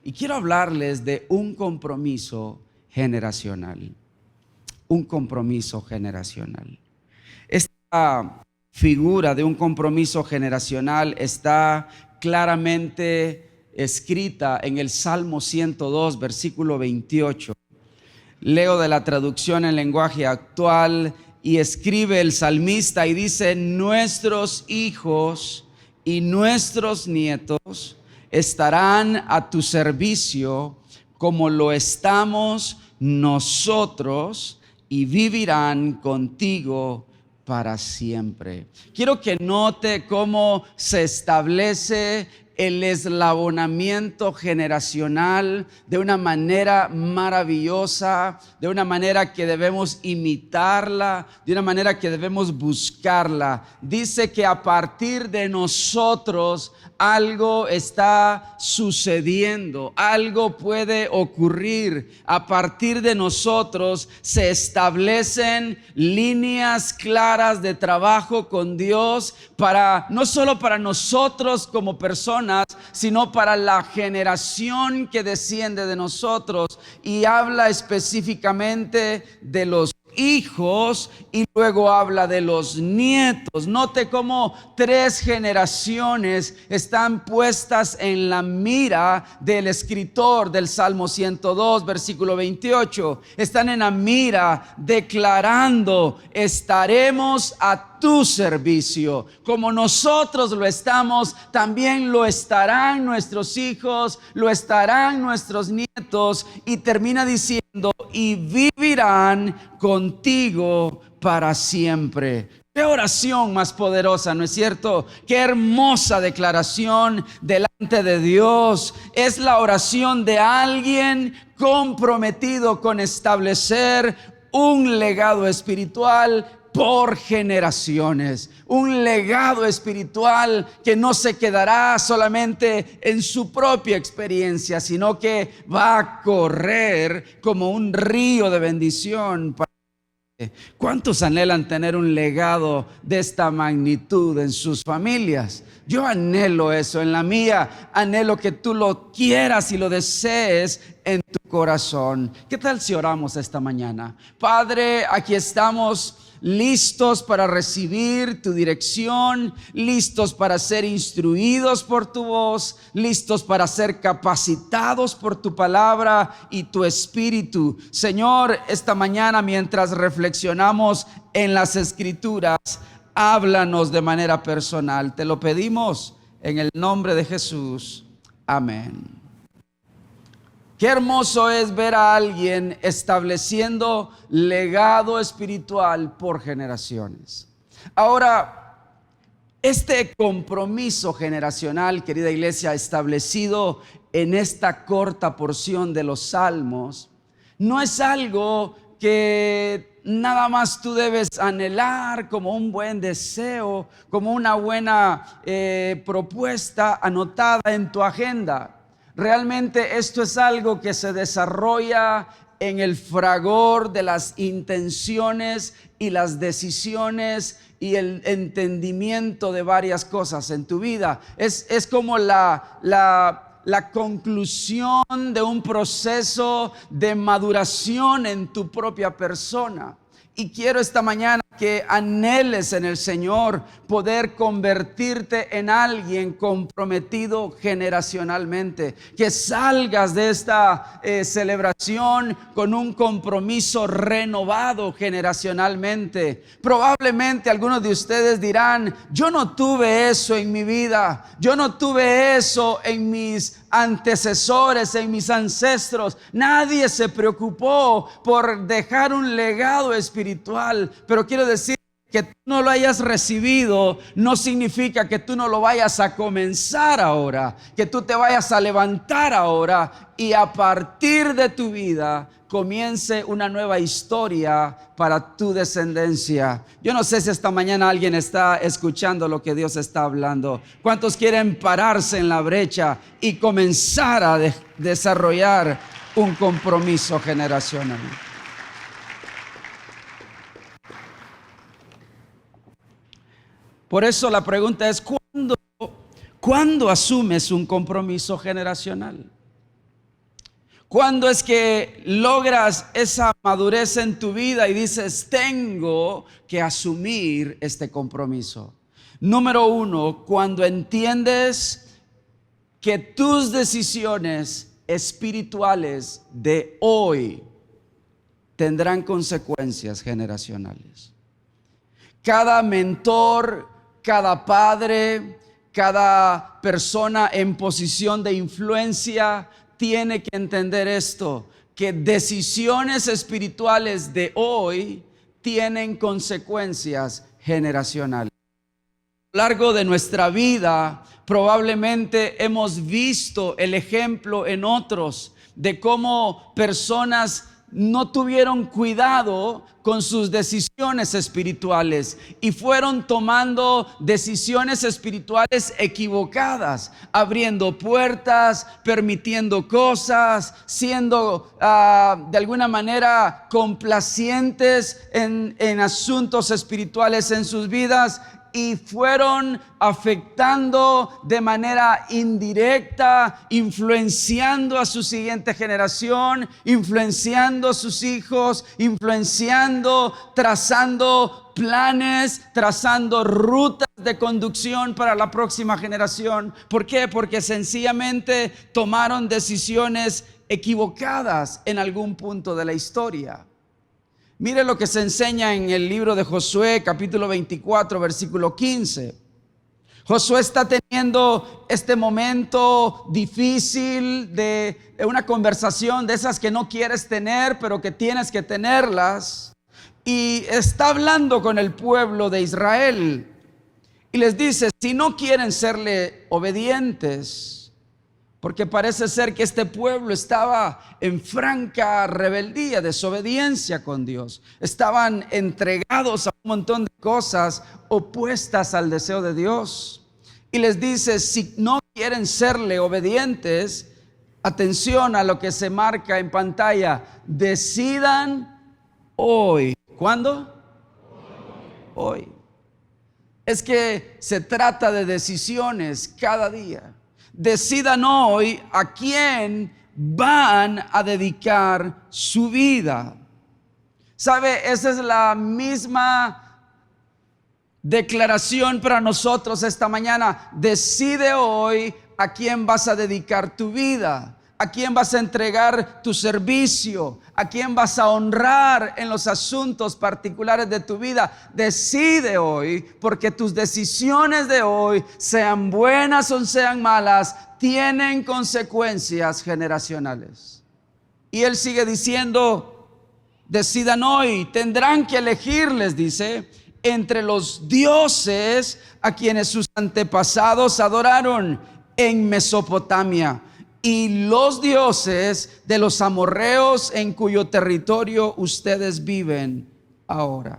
y quiero hablarles de un compromiso generacional. Un compromiso generacional. Esta figura de un compromiso generacional está claramente escrita en el Salmo 102, versículo 28. Leo de la traducción en lenguaje actual y escribe el salmista y dice: nuestros hijos y nuestros nietos estarán a tu servicio como lo estamos nosotros, y vivirán contigo para siempre. Quiero que note cómo se establece el eslabonamiento generacional de una manera maravillosa, de una manera que debemos imitarla, de una manera que debemos buscarla. Dice que a partir de nosotros algo está sucediendo, algo puede ocurrir. A partir de nosotros se establecen líneas claras de trabajo con Dios para, no solo para nosotros como personas, sino para la generación que desciende de nosotros, y habla específicamente de los hijos y luego habla de los nietos. Note cómo 3 generaciones están puestas en la mira del escritor del Salmo 102, versículo 28. Están en la mira declarando: estaremos a tu servicio. Como nosotros lo estamos, también lo estarán nuestros hijos, lo estarán nuestros nietos, y termina diciendo: y vivirán contigo para siempre. Qué oración más poderosa, ¿no es cierto? Qué hermosa declaración delante de Dios. Es la oración de alguien comprometido con establecer un legado espiritual por generaciones, un legado espiritual que no se quedará solamente en su propia experiencia, sino que va a correr como un río de bendición. ¿Cuántos anhelan tener un legado de esta magnitud en sus familias? Yo anhelo eso. En la mía anhelo que tú lo quieras y lo desees en tu corazón. ¿Qué tal si oramos esta mañana? Padre, aquí estamos, listos para recibir tu dirección, listos para ser instruidos por tu voz, listos para ser capacitados por tu palabra y tu espíritu. Señor, esta mañana, mientras reflexionamos en las Escrituras, háblanos de manera personal. Te lo pedimos en el nombre de Jesús. Amén. Qué hermoso es ver a alguien estableciendo legado espiritual por generaciones. Ahora, este compromiso generacional, querida iglesia, establecido en esta corta porción de los Salmos, no es algo que nada más tú debes anhelar como un buen deseo, como una buena propuesta anotada en tu agenda. Realmente esto es algo que se desarrolla en el fragor de las intenciones y las decisiones y el entendimiento de varias cosas en tu vida. Es como la conclusión de un proceso de maduración en tu propia persona. Y quiero esta mañana que anheles en el Señor poder convertirte en alguien comprometido generacionalmente, que salgas de esta celebración con un compromiso renovado generacionalmente. Probablemente algunos de ustedes dirán: yo no tuve eso en mi vida, yo no tuve eso en mis antecesores, en mis ancestros. Nadie se preocupó por dejar un legado espiritual. Pero quiero decir que tú no lo hayas recibido no significa que tú no lo vayas a comenzar ahora, que tú te vayas a levantar ahora y a partir de tu vida comience una nueva historia para tu descendencia. Yo no sé si esta mañana alguien está escuchando lo que Dios está hablando. ¿Cuántos quieren pararse en la brecha y comenzar a desarrollar un compromiso generacional? Por eso la pregunta es: ¿cuándo asumes un compromiso generacional? ¿Cuándo es que logras esa madurez en tu vida y dices, tengo que asumir este compromiso? Número uno, cuando entiendes que tus decisiones espirituales de hoy tendrán consecuencias generacionales. Cada mentor, cada padre, cada persona en posición de influencia tiene que entender esto, que decisiones espirituales de hoy tienen consecuencias generacionales. A lo largo de nuestra vida, probablemente hemos visto el ejemplo en otros de cómo personas no tuvieron cuidado con sus decisiones espirituales y fueron tomando decisiones espirituales equivocadas, abriendo puertas, permitiendo cosas, siendo de alguna manera complacientes en asuntos espirituales en sus vidas. Y fueron afectando de manera indirecta, influenciando a su siguiente generación, influenciando a sus hijos, trazando planes, trazando rutas de conducción para la próxima generación. ¿Por qué? Porque sencillamente tomaron decisiones equivocadas en algún punto de la historia. Mire lo que se enseña en el libro de Josué, capítulo 24, versículo 15. Josué está teniendo este momento difícil de una conversación de esas que no quieres tener, pero que tienes que tenerlas. Y está hablando con el pueblo de Israel. Y les dice, si no quieren serle obedientes, porque parece ser que este pueblo estaba en franca rebeldía, desobediencia con Dios. Estaban entregados a un montón de cosas opuestas al deseo de Dios. Y les dice, si no quieren serle obedientes, atención a lo que se marca en pantalla, decidan hoy. ¿Cuándo? Hoy. Es que se trata de decisiones cada día. Decidan hoy a quién van a dedicar su vida. ¿Sabe? Esa es la misma declaración para nosotros esta mañana. Decide hoy a quién vas a dedicar tu vida, a quién vas a entregar tu servicio, a quién vas a honrar en los asuntos particulares de tu vida. Decide hoy, porque tus decisiones de hoy, sean buenas o sean malas, tienen consecuencias generacionales. Y él sigue diciendo, decidan hoy, tendrán que elegir, les dice, entre los dioses a quienes sus antepasados adoraron en Mesopotamia y los dioses de los amorreos en cuyo territorio ustedes viven ahora.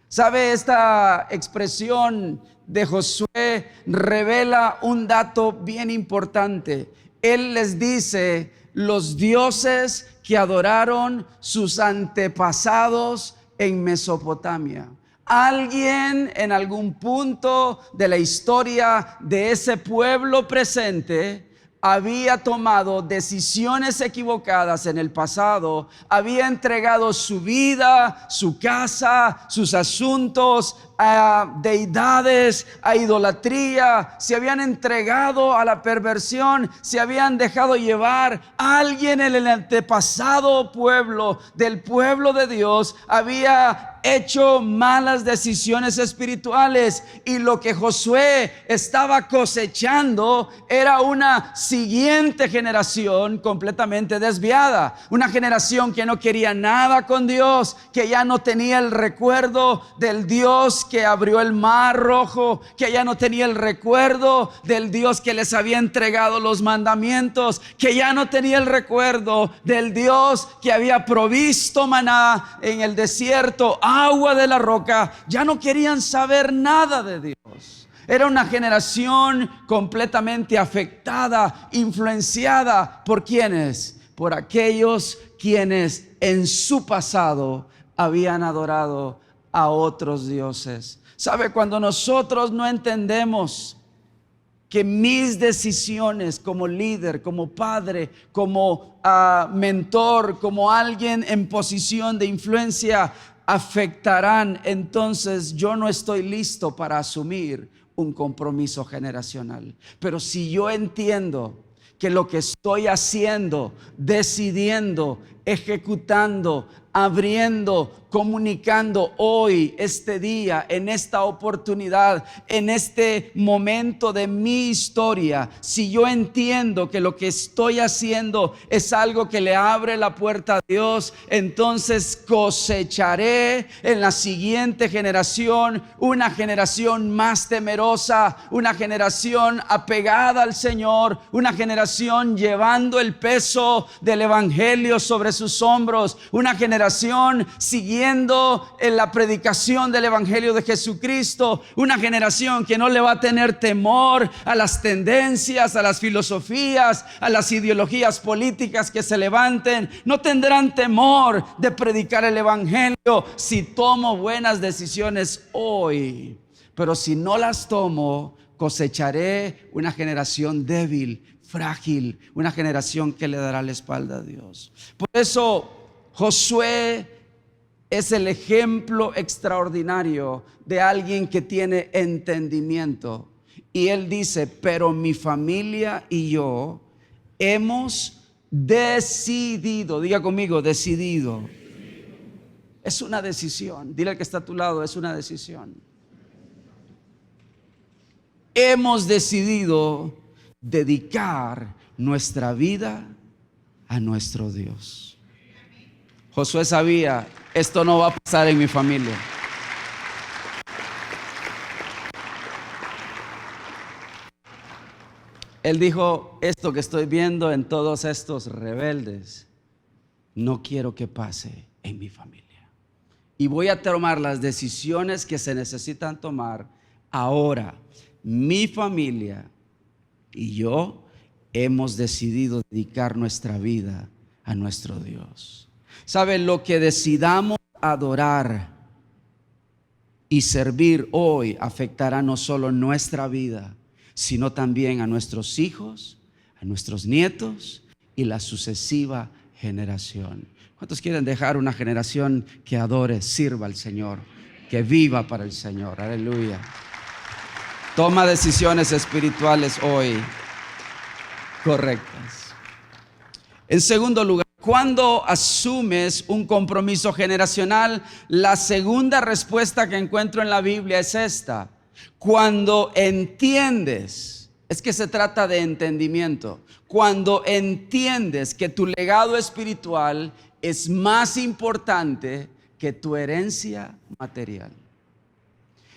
¿Sabe? Esta expresión de Josué revela un dato bien importante. Él les dice, los dioses que adoraron sus antepasados en Mesopotamia. Alguien en algún punto de la historia de ese pueblo presente había tomado decisiones equivocadas en el pasado, había entregado su vida, su casa, sus asuntos a deidades, a idolatría, se habían entregado a la perversión, se habían dejado llevar. Alguien en el antepasado pueblo, del pueblo de Dios, había hecho malas decisiones espirituales, y lo que Josué estaba cosechando era una siguiente generación completamente desviada, una generación que no quería nada con Dios, que ya no tenía el recuerdo del Dios que abrió el mar rojo, que ya no tenía el recuerdo del Dios que les había entregado los mandamientos, que ya no tenía el recuerdo del Dios que había provisto maná en el desierto, agua de la roca. Ya no querían saber nada de Dios. Era una generación completamente afectada, influenciada por ¿quiénes? Por aquellos quienes en su pasado habían adorado a otros dioses. ¿Sabe? Cuando nosotros no entendemos que mis decisiones como líder, como padre, como mentor, como alguien en posición de influencia afectarán, entonces yo no estoy listo para asumir un compromiso generacional. Pero si yo entiendo que lo que estoy haciendo, decidiendo, ejecutando, abriendo, comunicando hoy, este día, en esta oportunidad, en este momento de mi historia, si yo entiendo que lo que estoy haciendo es algo que le abre la puerta a Dios, entonces cosecharé en la siguiente generación una generación más temerosa, una generación apegada al Señor, una generación llevando el peso del evangelio sobre sus hombros, una generación siguiendo en la predicación del evangelio de Jesucristo, una generación que no le va a tener temor a las tendencias, a las filosofías, a las ideologías políticas que se levanten. No tendrán temor de predicar el evangelio si tomo buenas decisiones hoy. Pero si no las tomo, cosecharé una generación débil, frágil, una generación que le dará la espalda a Dios. Por eso Josué es el ejemplo extraordinario de alguien que tiene entendimiento. Y él dice, pero mi familia y yo hemos decidido, diga conmigo, decidido. Es una decisión. Dile al que está a tu lado, es una decisión. Hemos decidido dedicar nuestra vida a nuestro Dios. Josué sabía, esto no va a pasar en mi familia. Él dijo, esto que estoy viendo en todos estos rebeldes, no quiero que pase en mi familia. Y voy a tomar las decisiones que se necesitan tomar ahora. Mi familia y yo hemos decidido dedicar nuestra vida a nuestro Dios. ¿Sabe? Lo que decidamos adorar y servir hoy afectará no solo nuestra vida, sino también a nuestros hijos, a nuestros nietos y la sucesiva generación. ¿Cuántos quieren dejar una generación que adore, sirva al Señor, que viva para el Señor? Aleluya. Toma decisiones espirituales hoy correctas. En segundo lugar, cuando asumes un compromiso generacional, la segunda respuesta que encuentro en la Biblia es esta: cuando entiendes, es que se trata de entendimiento, cuando entiendes que tu legado espiritual es más importante que tu herencia material.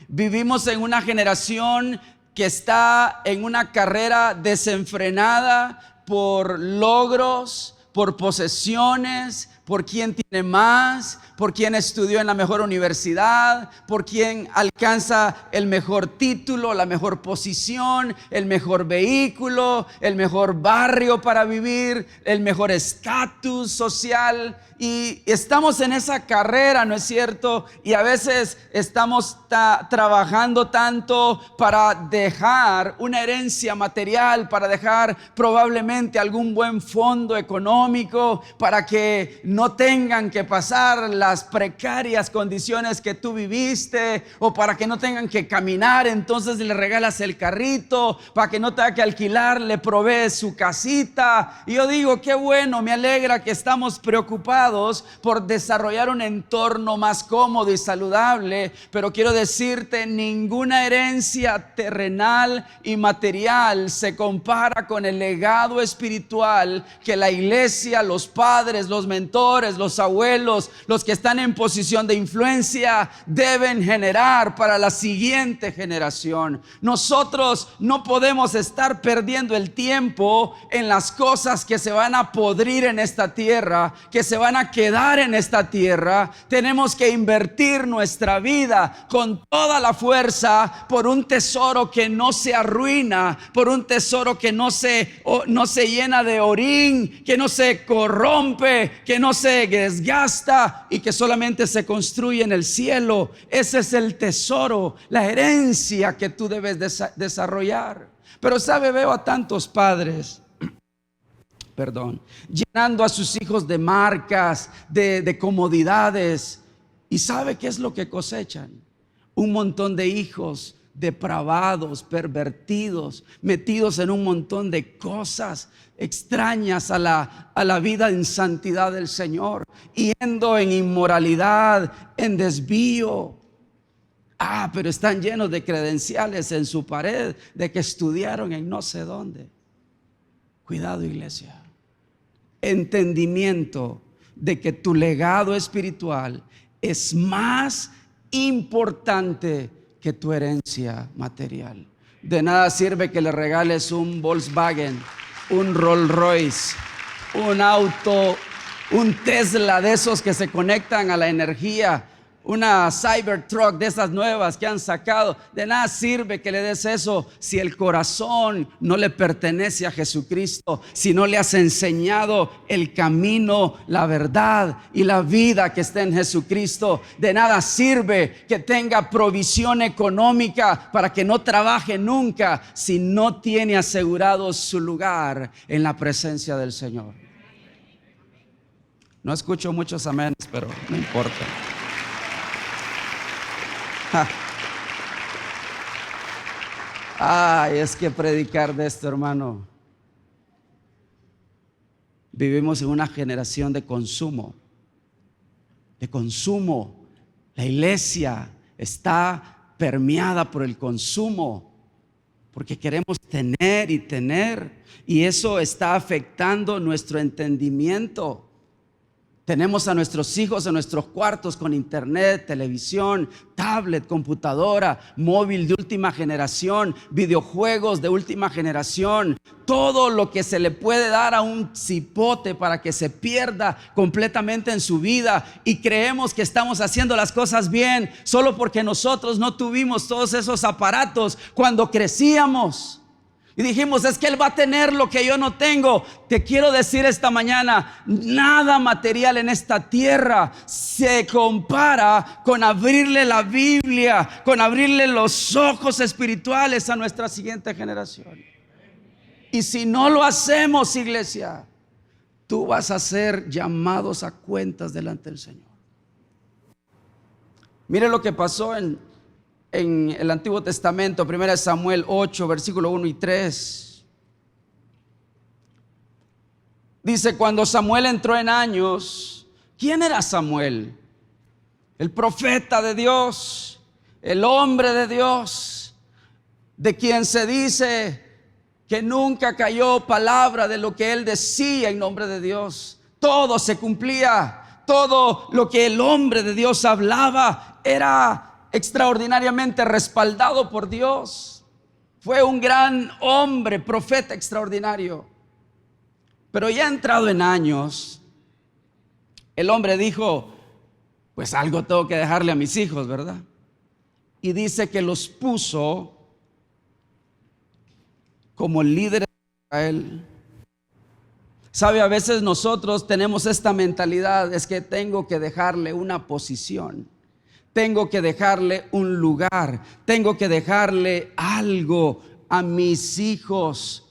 Vivimos en una generación que está en una carrera desenfrenada por logros, por posesiones, por quien tiene más, por quien estudió en la mejor universidad, por quien alcanza el mejor título, la mejor posición, el mejor vehículo, el mejor barrio para vivir, el mejor estatus social. Y estamos en esa carrera, ¿no es cierto? Y a veces estamos trabajando tanto para dejar una herencia material, para dejar probablemente algún buen fondo económico, para que no tengan que pasar las precarias condiciones que tú viviste, o para que no tengan que caminar, entonces le regalas el carrito, para que no tenga que alquilar, le provees su casita. Y yo digo, qué bueno, me alegra que estamos preocupados por desarrollar un entorno más cómodo y saludable, pero quiero decirte, ninguna herencia terrenal y material se compara con el legado espiritual que la iglesia, los padres, los mentores, los abuelos, los que están en posición de influencia deben generar para la siguiente generación. Nosotros no podemos estar perdiendo el tiempo en las cosas que se van a podrir en esta tierra, que se van a quedar en esta tierra. Tenemos que invertir nuestra vida con toda la fuerza por un tesoro que no se arruina, por un tesoro que no se llena de orín, que no se corrompe, que no se desgasta y que solamente se construye en el cielo. Ese es el tesoro, la herencia que tú debes desarrollar. Pero sabe, veo a tantos padres, llenando a sus hijos de marcas, de comodidades. ¿Y sabe qué es lo que cosechan? Un montón de hijos depravados, pervertidos, metidos en un montón de cosas extrañas a la vida en santidad del Señor, yendo en inmoralidad, en desvío. Pero están llenos de credenciales en su pared de que estudiaron en no sé dónde. Cuidado, iglesia. Entendimiento de que tu legado espiritual es más importante que tu herencia material. De nada sirve que le regales un Volkswagen, un Rolls Royce, un auto, un Tesla de esos que se conectan a la energía, una Cybertruck de esas nuevas que han sacado. De nada sirve que le des eso si el corazón no le pertenece a Jesucristo, si no le has enseñado el camino, la verdad y la vida que está en Jesucristo. De nada sirve que tenga provisión económica para que no trabaje nunca si no tiene asegurado su lugar en la presencia del Señor. No escucho muchos amenes, pero no importa. Es que predicar de esto, hermano. Vivimos en una generación de consumo. La iglesia está permeada por el consumo, porque queremos tener y tener, y eso está afectando nuestro entendimiento. Tenemos a nuestros hijos en nuestros cuartos con internet, televisión, tablet, computadora, móvil de última generación, videojuegos de última generación. Todo lo que se le puede dar a un cipote para que se pierda completamente en su vida. Y creemos que estamos haciendo las cosas bien solo porque nosotros no tuvimos todos esos aparatos cuando crecíamos. Y dijimos, es que Él va a tener lo que yo no tengo. Te quiero decir esta mañana, nada material en esta tierra se compara con abrirle la Biblia, con abrirle los ojos espirituales a nuestra siguiente generación. Y si no lo hacemos, iglesia, tú vas a ser llamados a cuentas delante del Señor. Mire lo que pasó en el Antiguo Testamento, 1 Samuel 8, versículo 1 y 3. Dice, cuando Samuel entró en años. ¿Quién era Samuel? El profeta de Dios, el hombre de Dios, de quien se dice que nunca cayó palabra de lo que él decía en nombre de Dios. Todo se cumplía, todo lo que el hombre de Dios hablaba era extraordinariamente respaldado por Dios. Fue un gran hombre, profeta extraordinario. Pero ya entrado en años, el hombre dijo, pues algo tengo que dejarle a mis hijos, ¿verdad? Y dice que los puso como líderes de Israel. Sabe, a veces nosotros tenemos esta mentalidad, es que tengo que dejarle una posición, tengo que dejarle un lugar, tengo que dejarle algo a mis hijos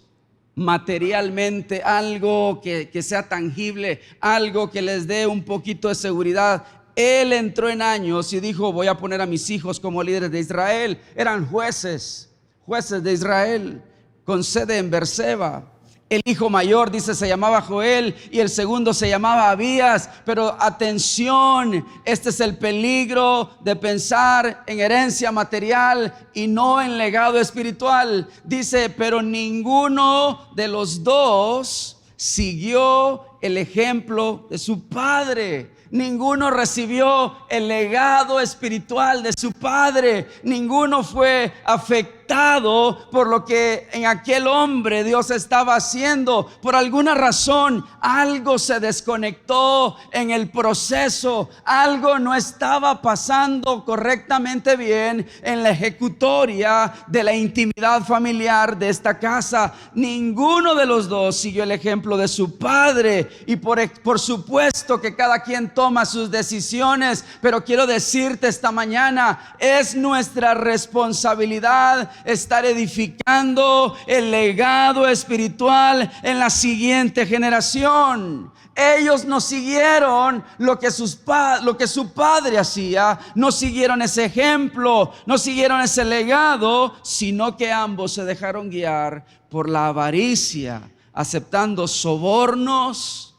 materialmente, algo que sea tangible, algo que les dé un poquito de seguridad. Él entró en años y dijo, voy a poner a mis hijos como líderes de Israel. Eran jueces de Israel con sede en Berseba. El hijo mayor, dice, se llamaba Joel y el segundo se llamaba Abías. Pero atención, este es el peligro de pensar en herencia material y no en legado espiritual. Dice, pero ninguno de los dos siguió el ejemplo de su padre. Ninguno recibió el legado espiritual de su padre. Ninguno fue afectado por lo que en aquel hombre Dios estaba haciendo. Por alguna razón algo se desconectó en el proceso. Algo no estaba pasando correctamente bien en la ejecutoria de la intimidad familiar de esta casa. Ninguno de los dos siguió el ejemplo de su padre. y por supuesto que cada quien toma sus decisiones, pero quiero decirte esta mañana, es nuestra responsabilidad estar edificando el legado espiritual en la siguiente generación. Ellos no siguieron lo que su padre hacía, no siguieron ese ejemplo, no siguieron ese legado, sino que ambos se dejaron guiar por la avaricia, aceptando sobornos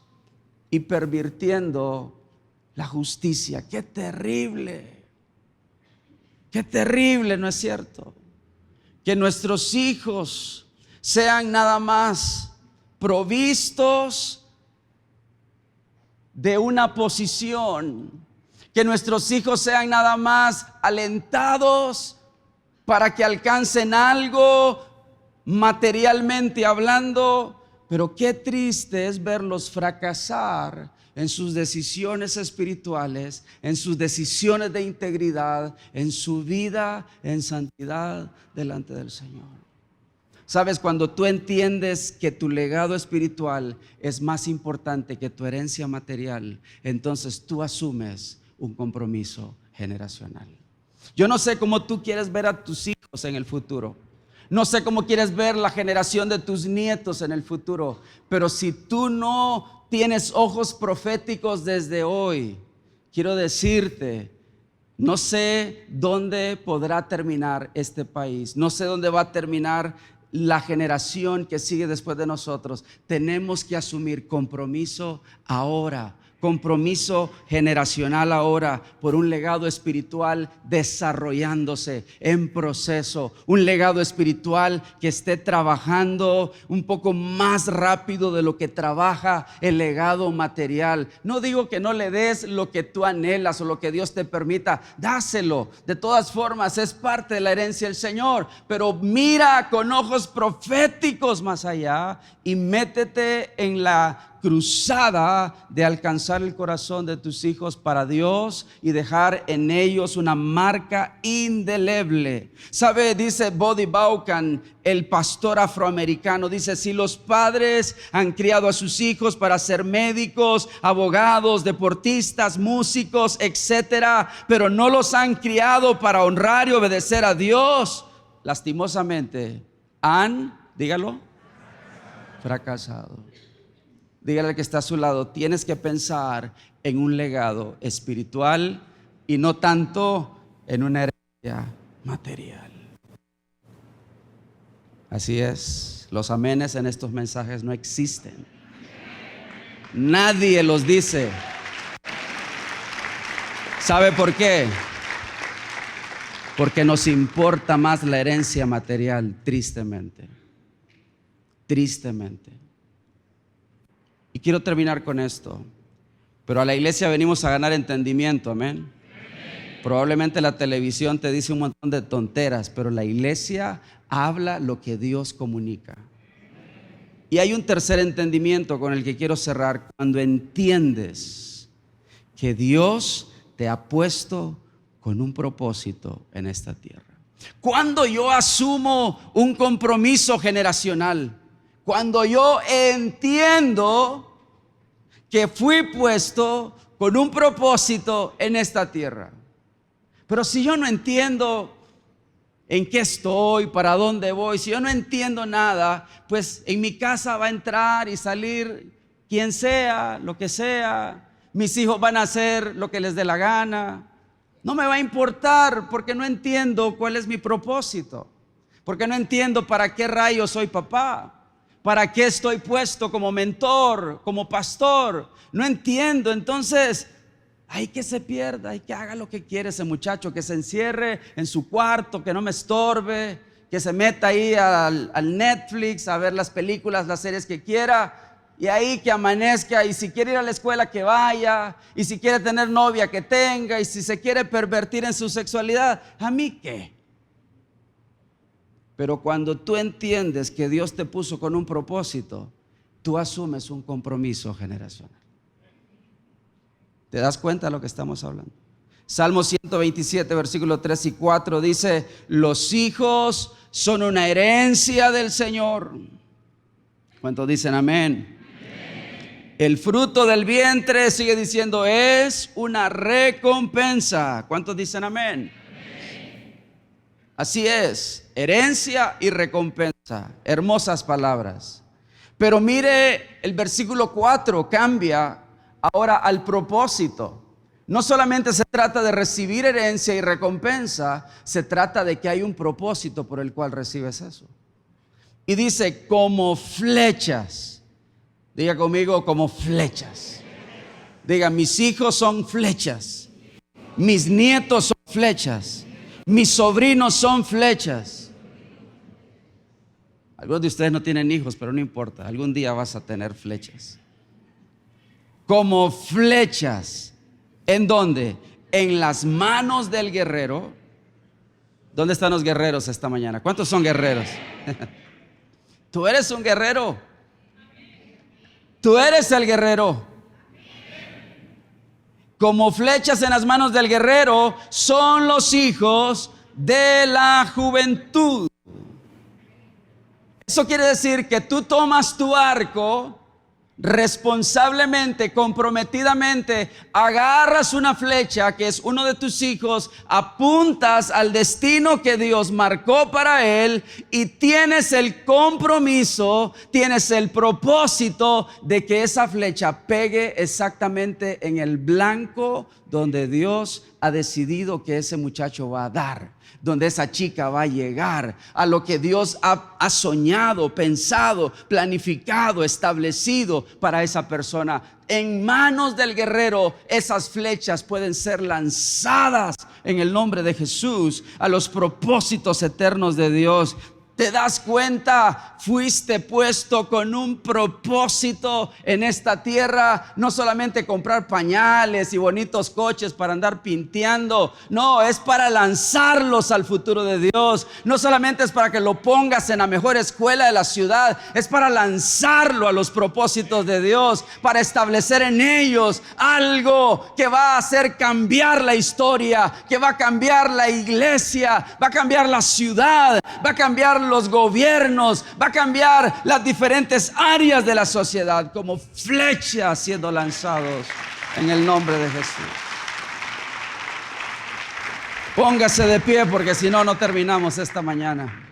y pervirtiendo la justicia. ¡Qué terrible! ¡Qué terrible!, ¿no es cierto? Que nuestros hijos sean nada más provistos de una posición, que nuestros hijos sean nada más alentados para que alcancen algo materialmente hablando, pero qué triste es verlos fracasar en sus decisiones espirituales, en sus decisiones de integridad, en su vida en santidad delante del Señor. Sabes, cuando tú entiendes que tu legado espiritual es más importante que tu herencia material, entonces tú asumes un compromiso generacional. Yo no sé cómo tú quieres ver a tus hijos en el futuro. No sé cómo quieres ver la generación de tus nietos en el futuro. Pero si tú no tienes ojos proféticos desde hoy, quiero decirte, no sé dónde podrá terminar este país. No sé dónde va a terminar la generación que sigue después de nosotros. Tenemos que asumir compromiso ahora, compromiso generacional ahora, por un legado espiritual desarrollándose en proceso, un legado espiritual que esté trabajando un poco más rápido de lo que trabaja el legado material. No digo que no le des lo que tú anhelas o lo que Dios te permita, dáselo. De todas formas es parte de la herencia del Señor, pero mira con ojos proféticos más allá y métete en la cruzada de alcanzar el corazón de tus hijos para Dios y dejar en ellos una marca indeleble. ¿Sabe? Dice Buddy Vaughan, el pastor afroamericano, dice: si los padres han criado a sus hijos para ser médicos, abogados, deportistas, músicos, etcétera, pero no los han criado para honrar y obedecer a Dios, lastimosamente dígalo, fracasado. Dígale al que está a su lado: tienes que pensar en un legado espiritual y no tanto en una herencia material. Así es, los amenes en estos mensajes no existen. Nadie los dice. ¿Sabe por qué? Porque nos importa más la herencia material, tristemente. Tristemente. Y quiero terminar con esto. Pero a la iglesia venimos a ganar entendimiento, amén. Probablemente la televisión te dice un montón de tonteras, pero la iglesia habla lo que Dios comunica. Y hay un tercer entendimiento con el que quiero cerrar. Cuando entiendes que Dios te ha puesto con un propósito en esta tierra. Cuando yo asumo un compromiso generacional, cuando yo entiendo que fui puesto con un propósito en esta tierra. Pero si yo no entiendo en qué estoy, para dónde voy, si yo no entiendo nada, pues en mi casa va a entrar y salir quien sea, lo que sea. Mis hijos van a hacer lo que les dé la gana. No me va a importar porque no entiendo cuál es mi propósito. Porque no entiendo para qué rayos soy papá. ¿Para qué estoy puesto como mentor, como pastor? No entiendo. Entonces, hay que se pierda, hay que haga lo que quiere ese muchacho, que se encierre en su cuarto, que no me estorbe, que se meta ahí al Netflix a ver las películas, las series que quiera, y ahí que amanezca, y si quiere ir a la escuela que vaya, y si quiere tener novia que tenga, y si se quiere pervertir en su sexualidad, ¿a mí qué? Pero cuando tú entiendes que Dios te puso con un propósito, tú asumes un compromiso generacional. ¿Te das cuenta de lo que estamos hablando? Salmo 127, versículos 3 y 4 dice: los hijos son una herencia del Señor. ¿Cuántos dicen amén? El fruto del vientre, sigue diciendo, es una recompensa. ¿Cuántos dicen amén? Así es, herencia y recompensa. Hermosas palabras. Pero mire, el versículo 4 cambia ahora al propósito. No solamente se trata de recibir herencia y recompensa, se trata de que hay un propósito por el cual recibes eso. Y dice, como flechas. Diga conmigo, como flechas. Diga, mis hijos son flechas. Mis nietos son flechas. Mis sobrinos son flechas. Algunos de ustedes no tienen hijos, pero no importa. Algún día vas a tener flechas. Como flechas. ¿En dónde? En las manos del guerrero. ¿Dónde están los guerreros esta mañana? ¿Cuántos son guerreros? Tú eres un guerrero. Tú eres el guerrero. Como flechas en las manos del guerrero son los hijos de la juventud. Eso quiere decir que tú tomas tu arco, responsablemente, comprometidamente, agarras una flecha que es uno de tus hijos, apuntas al destino que Dios marcó para él y tienes el compromiso, tienes el propósito de que esa flecha pegue exactamente en el blanco donde Dios ha decidido que ese muchacho va a dar, donde esa chica va a llegar, a lo que Dios ha soñado, pensado, planificado, establecido para esa persona. En manos del guerrero, esas flechas pueden ser lanzadas en el nombre de Jesús a los propósitos eternos de Dios. ¿Te das cuenta? Fuiste puesto con un propósito en esta tierra. No solamente comprar pañales y bonitos coches para andar pinteando. No, es para lanzarlos al futuro de Dios. No solamente es para que lo pongas en la mejor escuela de la ciudad. Es para lanzarlo a los propósitos de Dios. Para establecer en ellos algo que va a hacer cambiar la historia. Que va a cambiar la iglesia. Va a cambiar la ciudad. Va a cambiar los gobiernos, va a cambiar las diferentes áreas de la sociedad como flechas siendo lanzados en el nombre de Jesús. Póngase de pie porque si no, no terminamos esta mañana.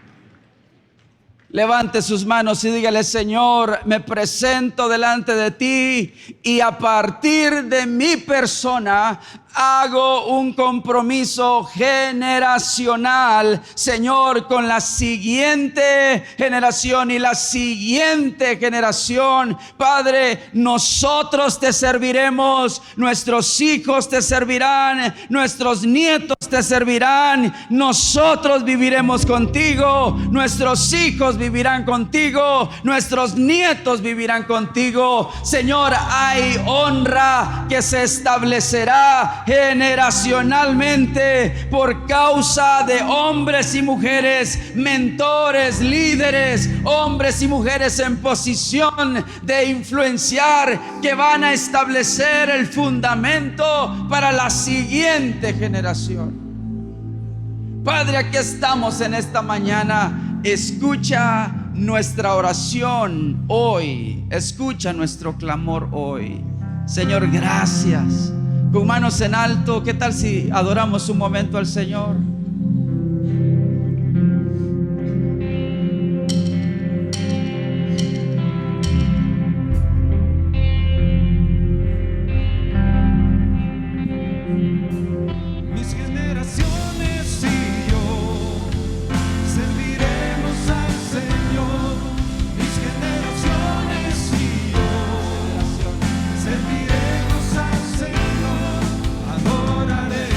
Levante sus manos y dígale: Señor, me presento delante de ti y a partir de mi persona hago un compromiso generacional, Señor, con la siguiente generación y la siguiente generación. Padre, nosotros te serviremos, nuestros hijos te servirán, nuestros nietos te servirán, nosotros viviremos contigo, nuestros hijos vivirán contigo, nuestros nietos vivirán contigo. Señor, hay honra que se establecerá generacionalmente por causa de hombres y mujeres, mentores, líderes, hombres y mujeres en posición de influenciar, que van a establecer el fundamento para la siguiente generación. Padre, aquí estamos en esta mañana. Escucha nuestra oración hoy, escucha nuestro clamor hoy. Señor, gracias. Con manos en alto, ¿qué tal si adoramos un momento al Señor? Mis generaciones y yo serviremos al Señor. Mis generaciones y yo serviremos al Señor. Adoraremos.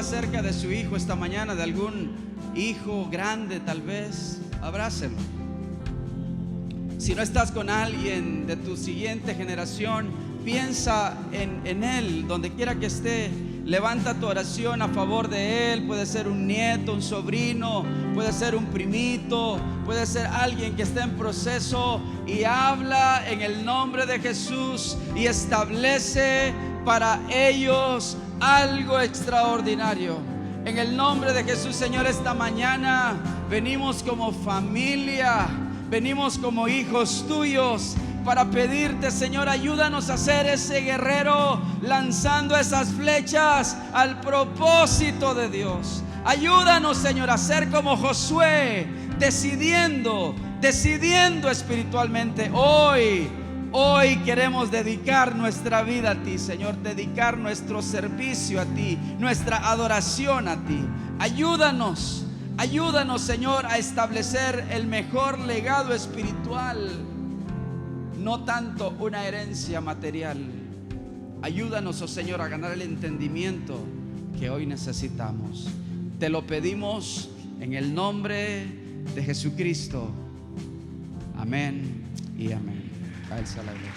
cerca de su hijo esta mañana, de algún hijo grande tal vez, abrácelo. Si no estás con alguien de tu siguiente generación, piensa en él, donde quiera que esté. Levanta tu oración a favor de él. Puede ser un nieto, un sobrino, puede ser un primito, puede ser alguien que esté en proceso, y habla en el nombre de Jesús y establece para ellos algo extraordinario. En el nombre de Jesús, Señor, esta mañana venimos como familia, venimos como hijos tuyos para pedirte, Señor, ayúdanos a ser ese guerrero lanzando esas flechas al propósito de Dios. Ayúdanos, Señor, a ser como Josué, decidiendo espiritualmente. Hoy queremos dedicar nuestra vida a ti, Señor, dedicar nuestro servicio a ti, nuestra adoración a ti. Ayúdanos, Señor, a establecer el mejor legado espiritual, no tanto una herencia material. Ayúdanos, oh Señor, a ganar el entendimiento que hoy necesitamos. Te lo pedimos en el nombre de Jesucristo. Amén y amén. A Él sea la gloria.